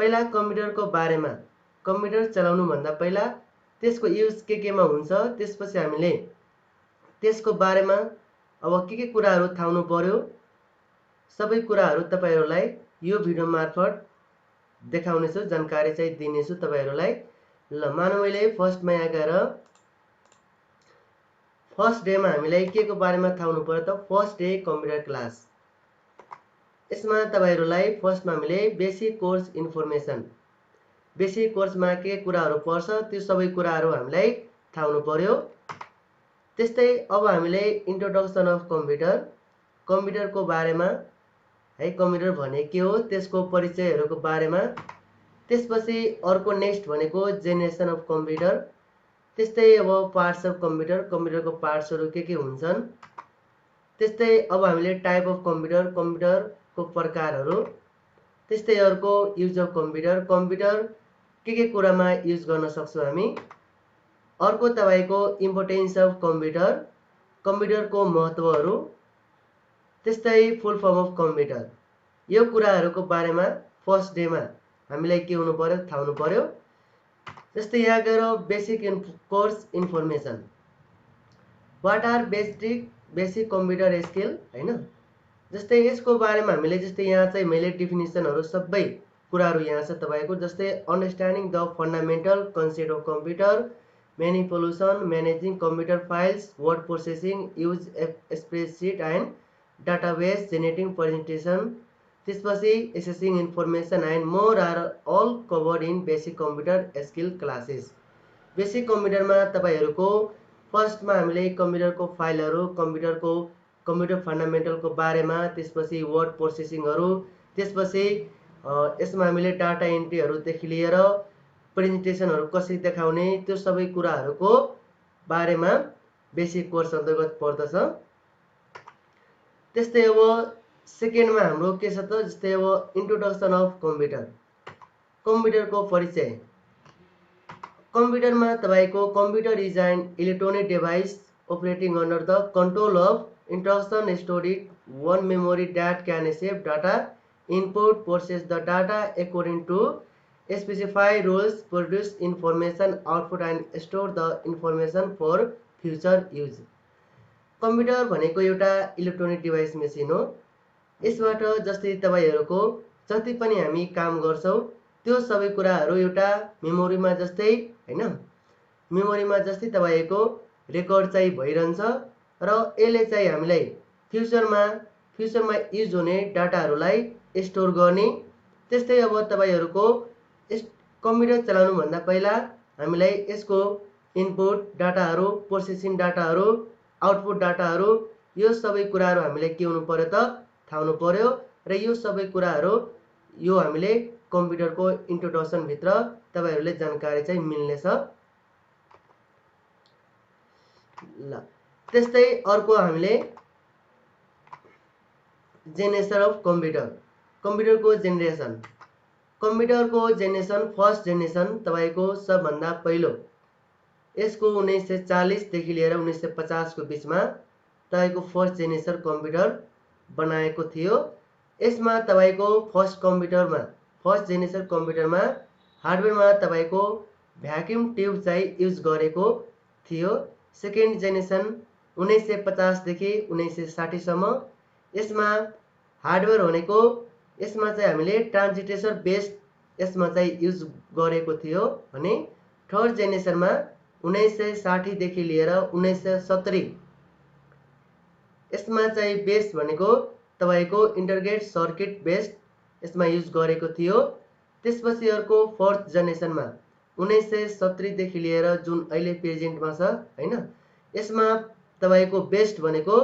पहिला कम्प्युटरको बारेमा कम्प्युटर चलाउनु भन्दा पहिला त्यसको युज केमा हुन्छ त्यसपछि हामीले त्यसको बारेमा अब के कुराहरू थाहा पर्यो सबै कुराहरू तपाईहरुलाई यो भिडियो मार्फत देखाउनेछु जानकारी चाहिँ दिनेछु तपाईहरुलाई। ल मानौ मैले फर्स्टमा यहाँ गएर फर्स्ट डे मा हामीलाई के को बारेमा थाहा हुनु पर्यो त फर्स्ट डे कम्प्युटर क्लास। यसमा तपाईहरुलाई फर्स्टमा हामीले बेसिक कोर्स इन्फर्मेसन बेसिक कोर्समा के कुराहरू पर्छ त्यो सबै कुराहरू हामीलाई थाहा हुनु पर्यो। त्यस्तै अब हामीले इन्ट्रोडक्सन अफ कम्प्युटर कम्प्युटरको बारेमा है कम्प्युटर भने के हो त्यसको परिचयहरुको बारेमा। त्यसपछि अर्को नेक्स्ट भनेको जेनेरेसन अफ कम्प्युटर। त्यस्तै अब पार्ट्स अफ कम्प्युटर कम्प्युटरको पार्ट्सहरु के हुन्छन्। त्यस्तै अब हामीले टाइप अफ कम्प्युटर कम्प्युटरको प्रकारहरु। त्यस्तै अर्को युज अफ कम्प्युटर कम्प्युटर के कुरामा युज गर्न सक्छौं हामी। अर्को तपाईको इम्पोर्टेन्स अफ कम्प्युटर कम्प्युटरको महत्वहरु। त्यस्तै फुल फर्म अफ कम्प्युटर यो कुराहरुको बारेमा फर्स्ट डे मा हामीलाई के हुनु पर्यो थाहा हुनु पर्यो। जस्तै यहाँ गएर basic course information what are basic computer skill हैन। जस्तै यसको बारेमा हामीले जस्तै यहाँ चाहिँ मैले डेफिनेसनहरु सबै कुराहरु यहाँ छ तपाईको। जस्तै understanding the fundamental concept of computer manipulation managing computer files word processing use spreadsheet and database generating presentation त्यसपछि accessing information and more are all covered in basic computer skill classes। Basic कम्प्युटरमा तपाईहरुको फर्स्टमा हामीले कम्प्युटरको फाइलहरु computer फन्डामेन्टलको बारेमा त्यसपछि word प्रोसेसिङहरु त्यसपछि यसमा हामीले डाटा एन्ट्रीहरु देखि लिएर प्रेजेन्टेसनहरु कसरी देखाउने त्यो सबै कुराहरुको बारेमा बेसिक कोर्स अन्तर्गत पर्दछ। त्यस्तै अब सेकेन्डमा हाम्रो के छ त जस्तै अब इन्ट्रोडक्सन अफ कम्प्युटर कम्प्युटरको परिचय। कम्प्युटरमा तपाईको computer is an electronic device operating under the control of instruction stored in one memory that can accept data input process the data according to specify rules produce information output and store the information for future use। Computer भनेको एउटा electronic device machine हो। यसबाट जस्तै तपाईहरुको जति पनि हामी काम गर्छौं त्यो सबै कुराहरु एउटा मेमोरीमा जस्तै हैन मेमोरीमा जस्तै तपाईको रेकर्ड चाहिँ भइरहन्छ र यसले चाहिँ हामीलाई फ्युचरमा युज हुने डाटाहरुलाई स्टोर गर्ने। त्यस्तै अब तपाईहरुको कम्प्युटर चलाउनु भन्दा पहिला हामीलाई यसको इनपुट डाटाहरु प्रोसेसिङ डाटाहरु आउटपुट डाटाहरु यो सबै कुराहरु हामीले के हुनु पर्यो त थाहा हुनु पर्यो र यो सबै कुराहरु यो हामीले कम्प्युटरको इन्ट्रोडक्सन भित्र तपाईहरुले जानकारी चाहिँ मिल्नेछ। ल त्यस्तै अर्को हामीले जेनेरेसन अफ कम्प्युटर कम्प्युटरको जेनेरेसन कम्प्युटरको जेनेरेसन फर्स्ट जेनेरेसन तपाईको सबभन्दा पहिलो यसको 1940 देखि लिएर 1950 को बीचमा तपाईको फर्स्ट जेनेरेसन कम्प्युटर बनाएको थियो। यसमा तपाईको फर्स्ट जेनेरेसन कम्प्युटरमा हार्डवेयरमा तपाईको भ्याक्युम ट्युब चाहिँ युज गरेको थियो। सेकेन्ड जेनेरेसन 1950 देखि 1960 सम्म यसमा हार्डवेयर भनेको यसमा चाहिँ हामीले ट्रान्जिस्टर बेस्ड यसमा चाहिँ युज गरेको थियो भने थर्ड जेनेरेसनमा 1960 देखि लिएर 1970 यसमा चाहिँ बेस भनेको तपाईको इन्टरगेट सर्किट बेस्ड यसमा युज गरेको थियो। त्यसपछि अर्को फोर्थ जेनेरेसनमा 1970 देखि लिएर जुन अहिले प्रेजेन्टमा छ हैन यसमा तपाईको बेस्ड भनेको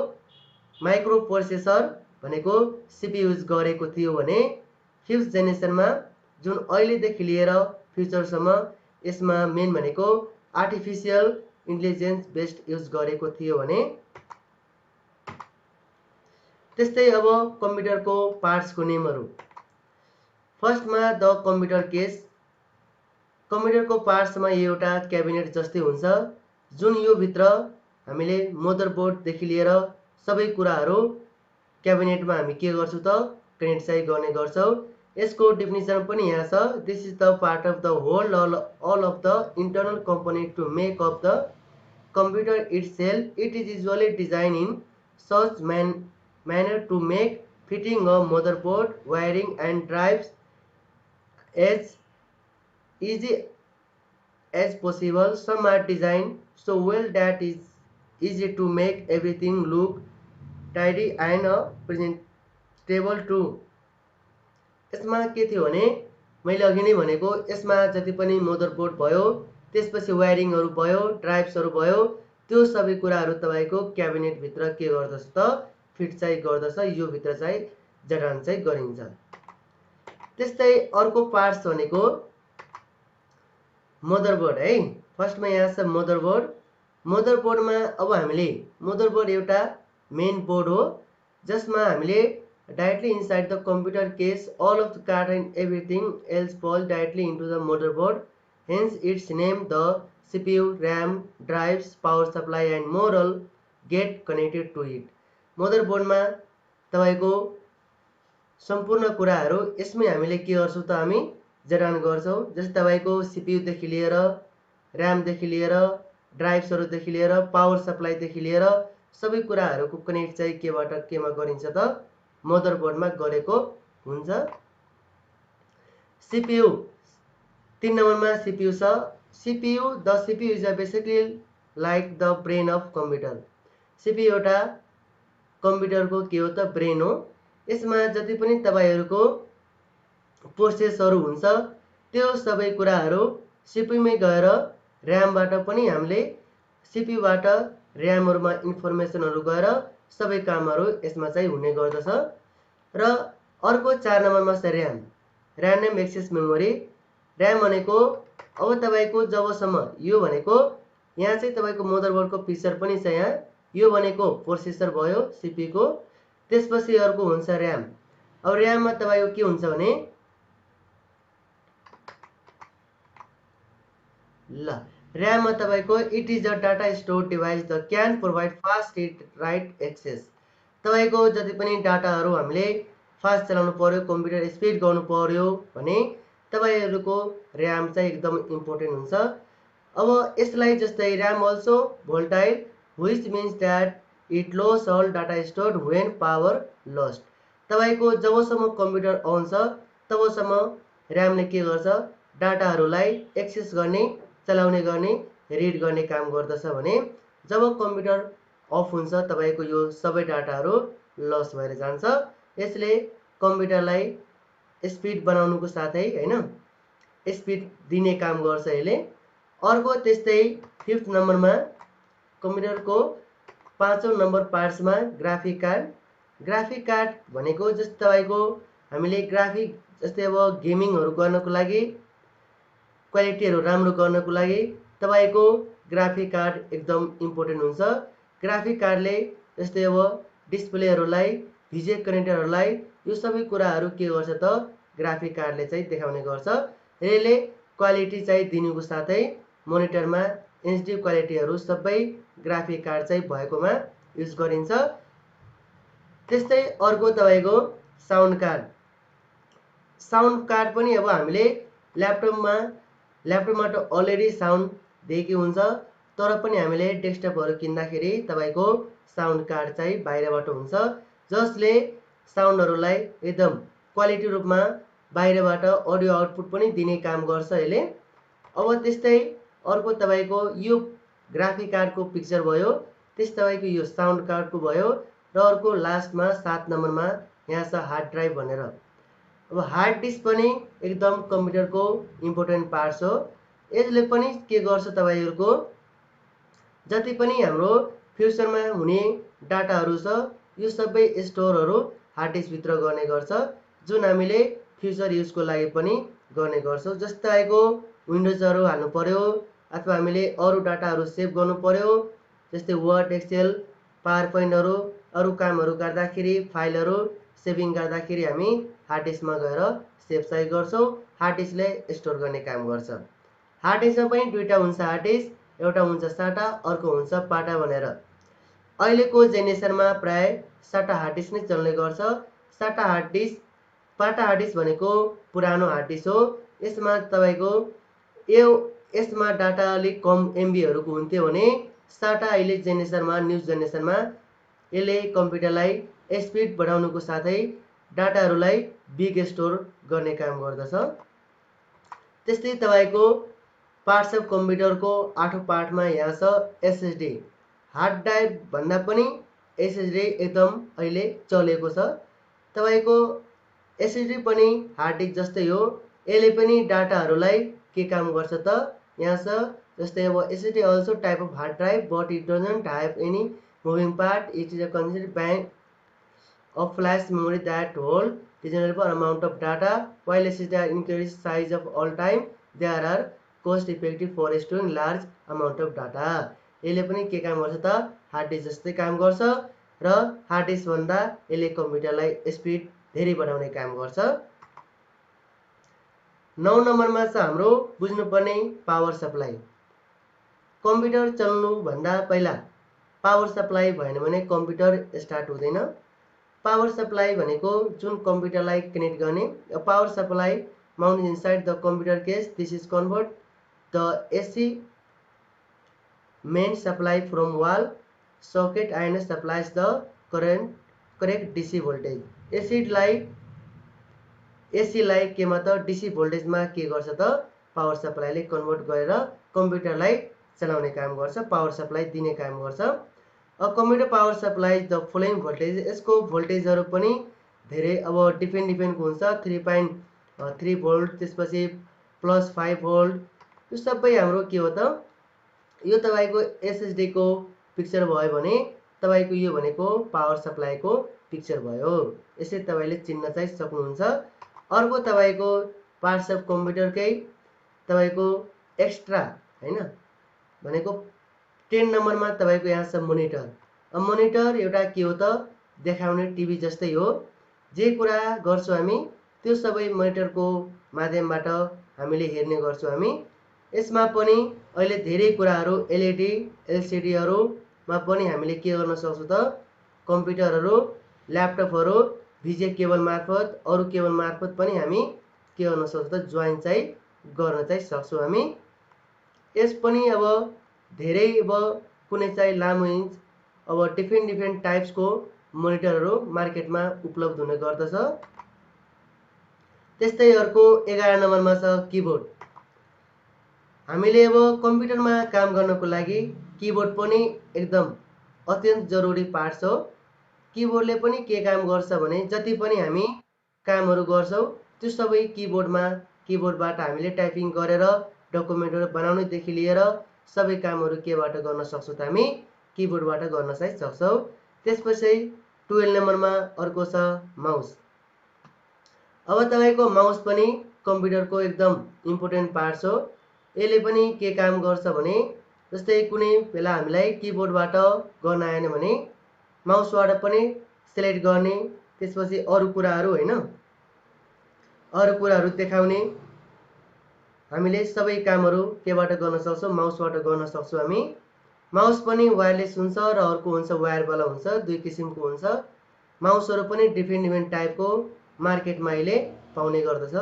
माइक्रो प्रोसेसर भनेको सीपीयू युज गरेको थियो भने फिफ्थ जेनेरेसनमा जुन अहिले देखि लिएर फ्युचरसम्म यसमा मेन भनेको आर्टिफिशियल इन्टेलिजेन्स बेस्ड युज गरेको थियो भने। त्यस्तै अब कम्प्युटरको पार्ट्सको नेमहरु फर्स्टमा द कम्प्युटर केस कम्प्युटरको पार्ट्समा एउटा क्याबिनेट जस्तै हुन्छ जुन यो भित्र हामीले मदरबोर्ड देखि लिएर सबै कुराहरु क्याबिनेटमा हामी के गर्छौं त कनेक्ट चाहिँ गर्ने गर्छौं। यसको डेफिनेसन पनि यहाँ छ। This is the part of the whole all of the internal component to make up the computer itself. It is usually designed in such manner to make fitting a motherboard, wiring and drives as easy as possible. Some are designed so well that it is easy to make everything look tidy and presentable too. यसमा के थियो भने मैले अघि नै भनेको यसमा जति पनि मदरबोर्ड भयो, त्यसपछि वायरिङहरु भयो, ड्राइभ्सहरु भयो, त्यो सबै कुराहरु तपाईको क्याबिनेट भित्र के गर्दछ त फिट चाहिँ गर्दछ। यो भित्र चाहिँ जडान चाहिँ गरिन्छ। त्यस्तै अर्को पार्ट्स भनेको मदरबोर्ड है। फर्स्टमा यहाँ छ मदरबोर्ड। मदरबोर्डमा अब हामीले मदरबोर्ड एउटा मेन बोर्ड हो जसमा हामीले directly inside the computer case all of the card and everything else fall directly into the motherboard, hence its name. The CPU, RAM, drives, power supply and more all get connected to it. motherboard मा तपाईको सम्पूर्ण कुराहरु यसमै हामीले के गर्छौं त हामी जडान गर्छौं। जस्तै तपाईको CPU देखि लिएर RAM देखि लिएर ड्राइभ्सहरु देखि लिएर पावर सप्लाई देखि लिएर सबै कुराहरुको कनेक्ट चाहिँ केबाट केमा गरिन्छ त मदरबोर्ड मा गरेको हुन्छ। CPU 3 नम्बरमा CPU छ। CPU the CPU is basically like the brain of computer. CPU एउटा कम्प्युटरको के हो त ब्रेन हो। यसमा जति पनि तपाईहरुको प्रोसेसहरु हुन्छ त्यो सबै कुराहरु CPU मै गएर RAM बाट पनि हामीले CPU बाट RAM हरुमा इन्फर्मेसनहरु गएर सबै कामहरु यसमा चाहिँ हुने गर्दछ। र अर्को 4 नम्बरमा छ RAM, random access memory. RAM भनेको अब तपाईको जबसम्म यो भनेको यहाँ चाहिँ तपाईको मदरबोर्डको पिक्चर पनि छ यहाँ। यो भनेको प्रोसेसर भयो CPU को। त्यसपछि अर्को हुन्छ RAM। अब RAM मा तपाईको के हुन्छ भने ल RAM मा तपाईको it is a data store device that can provide fast read write access. तपाईको जति पनि डाटाहरु हामीले फास्ट चलाउनु पर्यो, कम्प्युटर स्पिड गर्नु पर्यो भने तपाईहरुको RAM चाहिँ एकदम इम्पोर्टेन्ट हुन्छ। अब यसलाई जस्तै RAM also volatile which means that it loses all data stored when power lost. तपाईको जबसम्म कम्प्युटर आउँछ तबसम्म RAM ले के गर्छ डाटाहरुलाई एक्सेस गर्ने, चलाउने गर्ने, रिड गर्ने काम गर्दछ भने जब कम्प्युटर अफ हुन्छ तपाईको यो सबै डाटाहरु लस भएर जान्छ। यसले कम्प्युटरलाई स्पिड बनाउनुको साथै हैन स्पिड दिने काम गर्छ यसले। अर्को त्यस्तै 5th नम्बरमा कम्प्युटरको 5औं नम्बर पार्ट्समा ग्राफिक कार्ड। ग्राफिक कार्ड भनेको जस्तै तपाईको हामीले ग्राफिक जस्तै अब गेमिङहरु गर्नको लागि क्वालिटीहरु राम्रो गर्नको लागि तपाईको ग्राफिक कार्ड एकदम इम्पोर्टेन्ट हुन्छ। ग्राफिक कार्डले जस्तै अब डिस्प्लेहरुलाई, भिजुअल कनेक्टरहरुलाई यो सबै कुराहरु के गर्छ त ग्राफिक कार्डले चाहिँ देखाउने गर्छ। यसले क्वालिटी चाहिँ दिनुको साथै मोनिटरमा एचडी क्वालिटीहरु सबै ग्राफिक कार्ड चाहिँ भएकोमा युज गरिन्छ। त्यस्तै अर्को तपाईको साउन्ड कार्ड। साउन्ड कार्ड पनि अब हामीले ल्यापटपमा त अलरेडी साउन्ड दिएकै हुन्छ तर पनि हामीले डेस्कटपहरु किन्दाखेरि तपाईको साउन्ड कार्ड चाहिँ बाहिरबाट हुन्छ जसले साउन्डहरुलाई एकदम क्वालिटी रूपमा बाहिरबाट अडियो आउटपुट पनि दिने काम गर्छ यसले। अब त्यस्तै अर्को तपाईको यो ग्राफिक कार्डको पिक्चर भयो, त्यस्तै तपाईको यो साउन्ड कार्डको भयो र अर्को लास्टमा 7 नम्बरमा यहाँ छ हार्ड ड्राइभ भनेर। अब हार्ड डिस्क पनि एकदम कम्प्युटरको इम्पोर्टेन्ट पार्ट्स हो। यसले पनि के गर्छ तपाईहरुको जति पनि हाम्रो फ्युचरमा हुने डाटाहरु छ यो सबै स्टोरहरु हार्ड डिस्क भित्र गर्ने गर्छ जुन हामीले फ्युचर युजको लागि पनि गर्ने गर्छौं। जस्तै आएको विन्डोजहरु हाल्नु पर्यो अथवा हामीले अरु डाटाहरु सेभ गर्नु पर्यो जस्तै वर्ड, एक्सेल, पावर पोइन्टहरु अरु कामहरु गर्दाखेरि फाइलहरु सेभिङ गर्दाखेरि हामी हार्ड डिस्कमा गएर सेभ चाहिँ गर्छौं। हार्ड डिस्कले स्टोर गर्ने काम गर्छ। हार्ड डिस्कमा पनि दुईटा हुन्छ हार्ड डिस्क, एउटा हुन्छ साटा अर्को हुन्छ पाटा भनेर। अहिलेको जेनेरेसनमा प्राय साटा हार्ड डिस्क नै चल्ने गर्छ। साटा हार्ड डिस्क पाटा हार्ड डिस्क भनेको पुरानो हार्ड डिस्क हो। यसमा तपाईको यसमा डाटा अलिक कम एमबीहरूको हुन्थ्यो भने साटा अहिले जेनेरेसनमा न्यू जेनेरेसनमा यसले कम्प्युटरलाई स्पिड बढाउनुको साथै डाटाहरूलाई बिग स्टोर गर्ने काम गर्दछ। त्यस्तै तपाईको पार्ट्स अफ कम्प्युटरको 8औं पार्टमा यहाँ छ एसएसडी। हार्ड ड्राइभ भन्दा पनि एसएसडी एकदम अहिले चलेको छ। तपाईको एसएसडी पनि हार्ड डिस्क जस्तै हो। यसले पनि डाटाहरूलाई के काम गर्छ त यहाँ छ। जस्तै अब SSD also type of hard drive but it doesn't have any moving part. It is a considered bank of flash memory that hold reasonable amount of data. While SSD are increased size of all time, they are cost effective for storing large amount of data. यसले पनि के काम गर्छ त hard disk जस्तै काम गर्छ र हार्ड डिस्क भन्दा यसले कम्प्युटरलाई स्पिड धेरै बढाउने काम गर्छ। 9 नम्बरमा छ हाम्रो बुझ्नुपर्ने पावर सप्लाई। कम्प्युटर चल्नु भन्दा पहिला पावर सप्लाई भएन भने कम्प्युटर स्टार्ट हुँदैन। पावर सप्लाई भनेको जुन कम्प्युटरलाई कनेक्ट गर्ने। Power supply mount inside the computer case. This is convert the AC main supply from wall socket and supplies the correct DC voltage. एसीलाई केमा त डीसी भोल्टेजमा के गर्छ त पावर सप्लाईले कन्भर्ट गरेर कम्प्युटरलाई चलाउने काम गर्छ, पावर सप्लाई दिने काम गर्छ। Computer power supply the following voltage. यसको भोल्टेजहरू पनि धेरै अब डिफरेन्ट हुन्छ। 3.3 भोल्ट, त्यसपछि +5 भोल्ट, यो सबै हाम्रो के हो त यो तपाईको एसएसडी को पिक्चर भयो भने तपाईको यो भनेको पावर सप्लाईको पिक्चर भयो। यसरी तपाईले चिन्न चाहिँ सक्नुहुन्छ। अर्को तपाईको पार्ट्स अफ कम्प्युटरकै तपाईको एक्स्ट्रा हैन भनेको 10 नम्बरमा तपाईको यहाँ छ मोनिटर। मोनिटर एउटा के हो त देखाउने टिभी जस्तै हो। जे कुरा गर्छौं हामी त्यो सबै मोनिटरको माध्यमबाट हामीले हेर्ने गर्छौं हामी। यसमा पनि अहिले धेरै कुराहरू एलईडी एलसीडीहरुमा पनि हामीले के गर्न सक्छौं त कम्प्युटरहरु ल्यापटपहरु भिजिए केबल मार्फत अरु केबल मार्फत पनि हामी के गर्न सक्छौं त जोइन चाहिँ गर्न चाहिँ सक्छौं हामी। यस पनि अब धेरै अब कुनै चाहिँ लामो इन्च अब डिफरेन्ट टाइप्सको मोनिटरहरु मार्केटमा उपलब्ध हुने गर्दछ। त्यस्तै अर्को 11 नम्बरमा छ कीबोर्ड। हामीले अब कम्प्युटरमा काम गर्नको लागि कीबोर्ड पनि एकदम अत्यन्त जरुरी पार्ट हो। कीबोर्डले पनि के काम गर्छ भने जति पनि हामी कामहरु गर्छौं त्यो सबै कीबोर्डबाट हामीले टाइपिङ गरेर डकुमेन्टहरु बनाउने देखि लिएर सबै कामहरु केबाट गर्न सक्छौं त हामी कीबोर्डबाट गर्न चाहिँ सक्छौं। त्यसपछि 12 नम्बरमा अर्को छ माउस। अब तपाईको माउस पनि कम्प्युटरको एकदम इम्पोर्टेन्ट पार्ट हो। यसले पनि के काम गर्छ भने जस्तै कुनै बेला हामीलाई कीबोर्डबाट गर्न आएन भने माउसबाट पनि सिलेक्ट गर्ने, त्यसपछि अरु कुराहरु हैन अरु कुराहरु देखाउने हामीले सबै कामहरु केबाट गर्न सक्छौं माउसबाट गर्न सक्छौं हामी। माउस पनि वायरलेस हुन्छ र अर्को हुन्छ वायर वाला हुन्छ, दुई किसिमको हुन्छ। माउसहरु पनि डिफरेन्ट टाइपको मार्केटमा अहिले पाउने गर्दछ।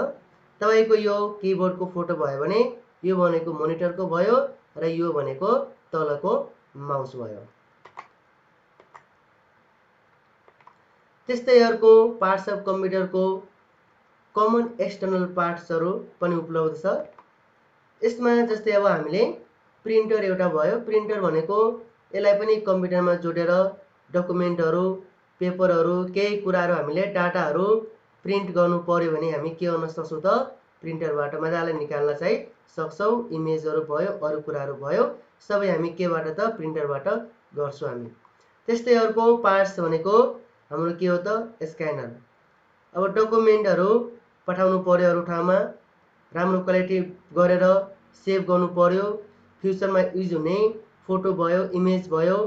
तपाईको यो कीबोर्डको फोटो भयो भने यो भनेको मोनिटरको भयो र यो भनेको तलको माउस भयो। त्यस्तै अर्को पार्ट्स अफ कम्प्युटरको कमन एक्सटर्नल पार्ट्सहरु पनि उपलब्ध छ। यसमा जस्तै अब हामीले प्रिन्टर एउटा भयो। प्रिन्टर भनेको यसलाई पनि कम्प्युटरमा जोडेर डकुमेन्टहरु पेपरहरु केही कुराहरु हामीले डाटाहरु प्रिन्ट गर्नु पर्यो भने हामी के गर्न सक्छौं त प्रिन्टरबाट मजाले निकाल्न चाहिँ सक्छौं। इमेजहरु भयो अरु कुराहरु भयो सबै हामी केबाट त प्रिन्टरबाट गर्छौं हामी। त्यस्तै अर्को पार्ट्स भनेको हाम्रो के हो त स्क्यानर। अब डकुमेन्टहरु पठाउनु पर्यो अरु ठाउँमा राम्रो क्वालिटी गरेर सेभ गर्नु पर्यो, फ्युचरमा युज हुने फोटो भयो इमेज भयो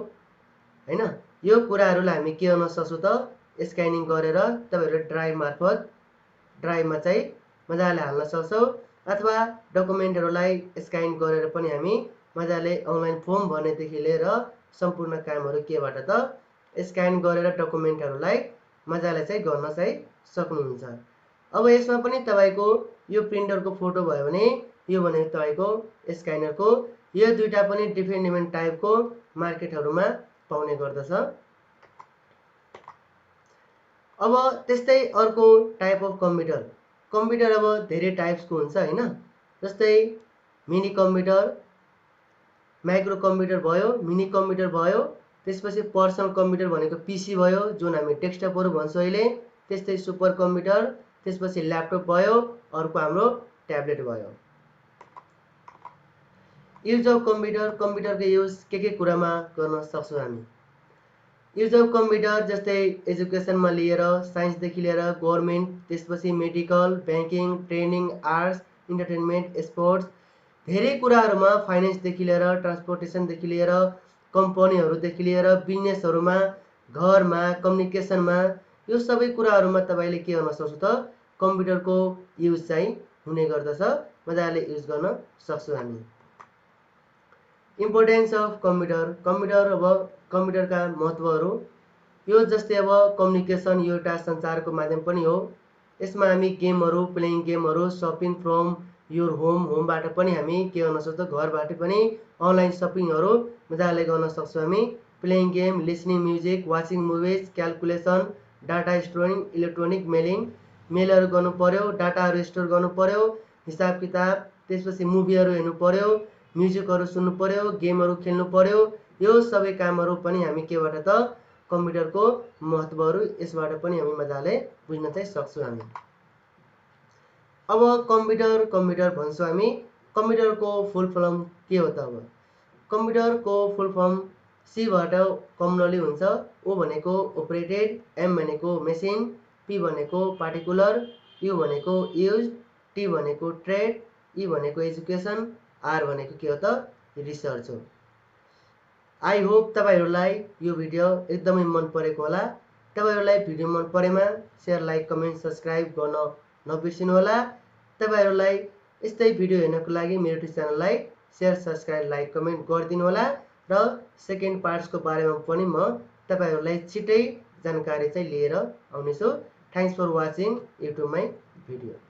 हैन यो कुराहरुलाई हामी के गर्न सक्छौं त स्क्यानिङ गरेर तपाईहरु ड्राइभ मार्फत ड्राइभमा चाहिँ मजाले हाल्न सक्छौं। अथवा डकुमेन्टहरुलाई स्क्यान गरेर पनि हामी मजाले अनलाइन फर्म भर्ने देखि लिएर सम्पूर्ण कामहरु केबाट त स्क्यान गरेर डकुमेन्टहरुलाई मजाले चाहिँ गर्न चाहिँ सक्नुहुन्छ। अब यसमा पनि तपाईको यो प्रिन्टरको फोटो भयो भने यो भनेको तपाईको स्क्यानरको, यो दुईटा पनि डिफरेन्ट डिफरेन्ट टाइपको मार्केटहरुमा पाउने गर्दछ। अब त्यस्तै अर्को टाइप अफ कम्प्युटर, कम्प्युटर अब धेरै टाइप्सको हुन्छ हैन। जस्तै मिनी कम्प्युटर, माइक्रो कम्प्युटर भयो, मिनी कम्प्युटर भयो, त्यसपछि पर्सनल कम्प्युटर भनेको पीसी भयो जुन हामी डेस्कटपहरु भन्छौं अहिले, त्यस्तै सुपर कम्प्युटर, त्यसपछि ल्यापटप भयो, अर्को हाम्रो ट्याब्लेट भयो। युज अफ कम्प्युटर, कम्प्युटरको युज के कुरामा गर्न सक्छौं हामी। युज अफ कम्प्युटर जस्तै एजुकेसनमा लिएर, साइन्स देखि लिएर गभर्नमेन्ट, त्यसपछि medical, banking, training, arts, entertainment, sports, धेरै कुराहरुमा, फाइनान्स देखि लिएर, ट्रान्सपोर्टेसन देखि लिएर, कम्पनीहरु देखि लिएर, बिजनेसहरुमा, घरमा, कम्युनिकेसनमा, यो सबै कुराहरुमा तपाईले के गर्न सक्छौं त कम्प्युटरको युज चाहिँ हुने गर्दछ। मजाले युज गर्न सक्छौं हामी। इम्पोर्टेन्स अफ कम्प्युटर, कम्प्युटर अब कम्प्युटरका महत्वहरु, यो जस्तै अब कम्युनिकेसन यो एउटा सञ्चारको माध्यम पनि हो। यसमा हामी गेमहरु, प्लेइङ गेमहरु, शपिङ फ्रम योर होम, होमबाट पनि हामी के गर्न सक्छौं, घरबाट पनि अनलाइन शपिङहरु मजाले गर्न सक्छौं हामी। Playing game, listening music, watching movies, calculation, data storing, electronic mailing, मेलहरु गर्नु पर्यो, डाटाहरु स्टोर गर्नु पर्यो, हिसाब किताब, त्यसपछि मुभीहरु हेर्नु पर्यो, म्युजिकहरु सुन्नु पर्यो, गेमहरु खेल्नु पर्यो, यो सबै कामहरु पनि हामी केबाट त कम्प्युटरको महत्वहरु यसबाट पनि हामी मजाले बुझ्न चाहिँ सक्छौं हामी। अब कम्प्युटर भन्छौं हामी, कम्प्युटरको फुल फर्म के हो त? अब कम्प्युटरको फुल फर्म सी बाट कमनली हुन्छ। ओ भनेको अपरेटेड, एम भनेको मेसिन, पी भनेको पार्टिकुलर, यू भनेको युज, टी भनेको ट्रेड, ई भनेको एजुकेसन, आर भनेको के हो त रिसर्च हो। आई होप तपाईहरुलाई यो भिडियो एकदमै मन परेको होला। तपाईहरुलाई भिडियो मन परेमा शेयर, लाइक, कमेन्ट, सब्स्क्राइब गर्न नबिर्सिनु होला। तपाईहरुलाई यस्तै भिडियो हेर्नको लागि मेरो च्यानललाई शेयर, सब्स्क्राइब, लाइक, कमेन्ट गरिदिनु होला र सेकेन्ड पार्ट्सको बारेमा पनि म तपाईहरुलाई छिटै जानकारी चाहिँ लिएर आउनेछु। Thanks for watching YouTube my video.